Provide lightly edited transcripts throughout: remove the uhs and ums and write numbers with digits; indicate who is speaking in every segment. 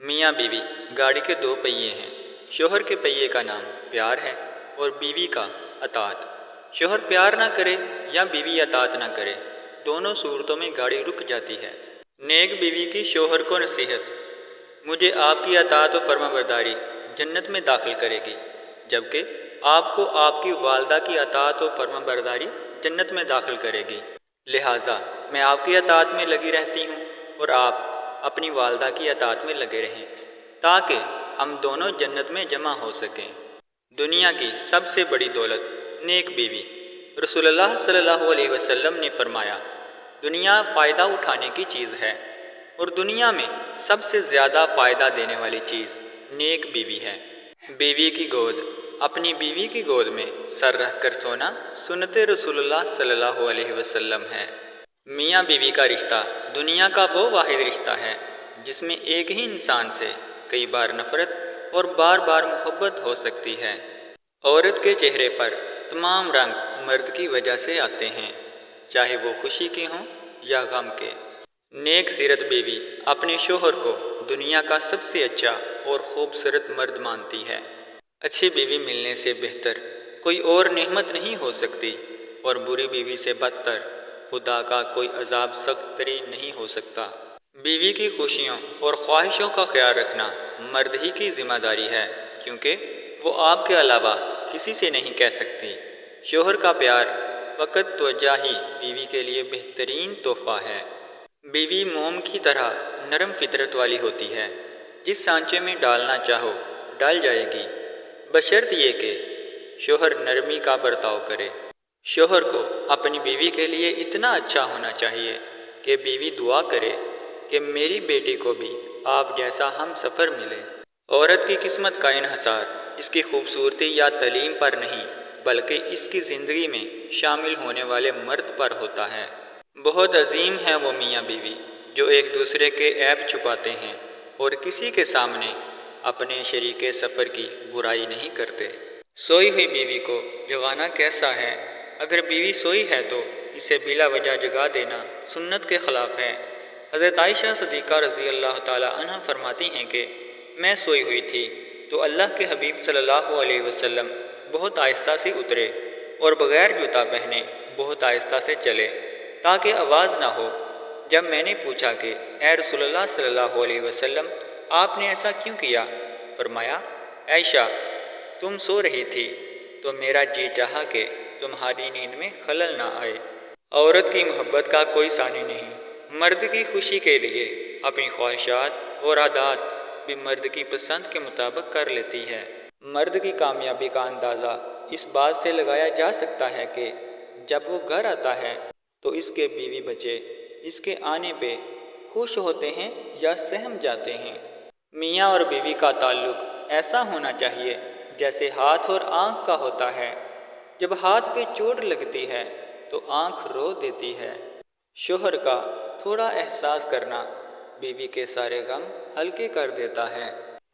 Speaker 1: میاں بیوی گاڑی کے دو پہیے ہیں۔ شوہر کے پہیے کا نام پیار ہے اور بیوی کا اطاعت۔ شوہر پیار نہ کرے یا بیوی اطاعت نہ کرے، دونوں صورتوں میں گاڑی رک جاتی ہے۔ نیک بیوی کی شوہر کو نصیحت: مجھے آپ کی اطاعت و فرما برداری جنت میں داخل کرے گی، جبکہ آپ کو آپ کی والدہ کی اطاعت و فرما برداری جنت میں داخل کرے گی۔ لہٰذا میں آپ کی اطاعت میں لگی رہتی ہوں اور آپ اپنی والدہ کی اطاعت میں لگے رہیں تاکہ ہم دونوں جنت میں جمع ہو سکیں۔ دنیا کی سب سے بڑی دولت نیک بیوی۔ رسول اللہ صلی اللہ علیہ وسلم نے فرمایا، دنیا فائدہ اٹھانے کی چیز ہے اور دنیا میں سب سے زیادہ فائدہ دینے والی چیز نیک بیوی ہے۔ بیوی کی گود: اپنی بیوی کی گود میں سر رکھ کر سونا سنت رسول اللہ صلی اللہ علیہ وسلم ہے۔ میاں بیوی کا رشتہ دنیا کا وہ واحد رشتہ ہے جس میں ایک ہی انسان سے کئی بار نفرت اور بار بار محبت ہو سکتی ہے۔ عورت کے چہرے پر تمام رنگ مرد کی وجہ سے آتے ہیں، چاہے وہ خوشی کے ہوں یا غم کے۔ نیک سیرت بیوی اپنے شوہر کو دنیا کا سب سے اچھا اور خوبصورت مرد مانتی ہے۔ اچھی بیوی ملنے سے بہتر کوئی اور نعمت نہیں ہو سکتی اور بری بیوی سے بدتر خدا کا کوئی عذاب سخت ترین نہیں ہو سکتا۔ بیوی کی خوشیوں اور خواہشوں کا خیال رکھنا مرد ہی کی ذمہ داری ہے، کیونکہ وہ آپ کے علاوہ کسی سے نہیں کہہ سکتی۔ شوہر کا پیار وقت توجہ ہی بیوی کے لیے بہترین تحفہ ہے۔ بیوی موم کی طرح نرم فطرت والی ہوتی ہے، جس سانچے میں ڈالنا چاہو ڈال جائے گی، بشرط یہ کہ شوہر نرمی کا برتاؤ کرے۔ شوہر کو اپنی بیوی کے لیے اتنا اچھا ہونا چاہیے کہ بیوی دعا کرے کہ میری بیٹی کو بھی آپ جیسا ہم سفر ملے۔ عورت کی قسمت کا انحصار اس کی خوبصورتی یا تعلیم پر نہیں، بلکہ اس کی زندگی میں شامل ہونے والے مرد پر ہوتا ہے۔ بہت عظیم ہے وہ میاں بیوی جو ایک دوسرے کے عیب چھپاتے ہیں اور کسی کے سامنے اپنے شریک سفر کی برائی نہیں کرتے۔ سوئی ہوئی بیوی کو جگانا کیسا ہے؟ اگر بیوی سوئی ہے تو اسے بلا وجہ جگا دینا سنت کے خلاف ہے۔ حضرت عائشہ صدیقہ رضی اللہ تعالی عنہ فرماتی ہیں کہ میں سوئی ہوئی تھی تو اللہ کے حبیب صلی اللہ علیہ وسلم بہت آہستہ سے اترے اور بغیر جوتا پہنے بہت آہستہ سے چلے تاکہ آواز نہ ہو۔ جب میں نے پوچھا کہ اے رسول اللہ صلی اللہ علیہ وسلم، آپ نے ایسا کیوں کیا؟ فرمایا، عائشہ تم سو رہی تھی تو میرا جی چاہا کہ تمہاری نیند میں خلل نہ آئے۔ عورت کی محبت کا کوئی ثانی نہیں۔ مرد کی خوشی کے لیے اپنی خواہشات اور عادات بھی مرد کی پسند کے مطابق کر لیتی ہے۔ مرد کی کامیابی کا اندازہ اس بات سے لگایا جا سکتا ہے کہ جب وہ گھر آتا ہے تو اس کے بیوی بچے اس کے آنے پہ خوش ہوتے ہیں یا سہم جاتے ہیں۔ میاں اور بیوی کا تعلق ایسا ہونا چاہیے جیسے ہاتھ اور آنکھ کا ہوتا ہے۔ جب ہاتھ پہ چوٹ لگتی ہے تو آنکھ رو دیتی ہے۔ شوہر کا تھوڑا احساس کرنا بیوی کے سارے غم ہلکے کر دیتا ہے۔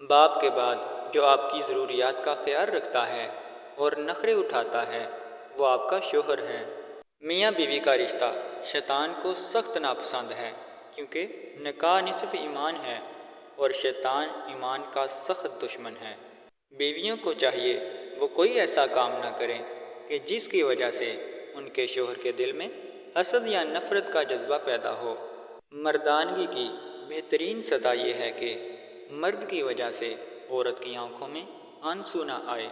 Speaker 1: باپ کے بعد جو آپ کی ضروریات کا خیال رکھتا ہے اور نخرے اٹھاتا ہے وہ آپ کا شوہر ہے۔ میاں بیوی کا رشتہ شیطان کو سخت ناپسند ہے، کیونکہ نکاح نصف ایمان ہے اور شیطان ایمان کا سخت دشمن ہے۔ بیویوں کو چاہیے وہ کوئی ایسا کام نہ کریں کہ جس کی وجہ سے ان کے شوہر کے دل میں حسد یا نفرت کا جذبہ پیدا ہو۔ مردانگی کی بہترین سطح یہ ہے کہ مرد کی وجہ سے عورت کی آنکھوں میں آنسو نہ آئے۔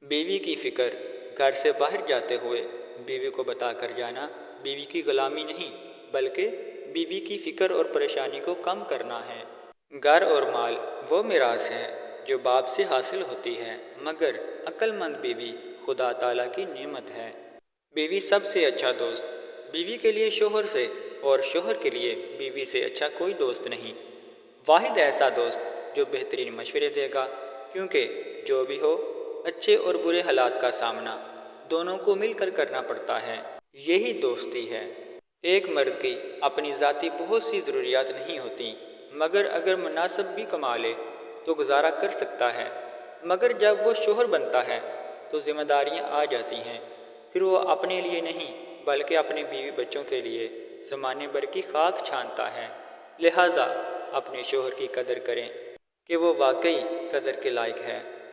Speaker 1: بیوی کی فکر: گھر سے باہر جاتے ہوئے بیوی کو بتا کر جانا بیوی کی غلامی نہیں، بلکہ بیوی کی فکر اور پریشانی کو کم کرنا ہے۔ گھر اور مال وہ میراث ہے جو باپ سے حاصل ہوتی ہے، مگر عقل مند بیوی خدا تعالیٰ کی نعمت ہے۔ بیوی سب سے اچھا دوست: بیوی کے لیے شوہر سے اور شوہر کے لیے بیوی سے اچھا کوئی دوست نہیں۔ واحد ایسا دوست جو بہترین مشورے دے گا، کیونکہ جو بھی ہو اچھے اور برے حالات کا سامنا دونوں کو مل کر کرنا پڑتا ہے، یہی دوستی ہے۔ ایک مرد کی اپنی ذاتی بہت سی ضروریات نہیں ہوتی، مگر اگر مناسب بھی کما لے تو گزارا کر سکتا ہے، مگر جب وہ شوہر بنتا ہے تو ذمہ داریاں آ جاتی ہیں، پھر وہ اپنے لیے نہیں بلکہ اپنے بیوی بچوں کے لیے زمانے بھر کی خاک چھانتا ہے۔ لہٰذا اپنے شوہر کی قدر کریں، کہ وہ واقعی قدر کے لائق ہے۔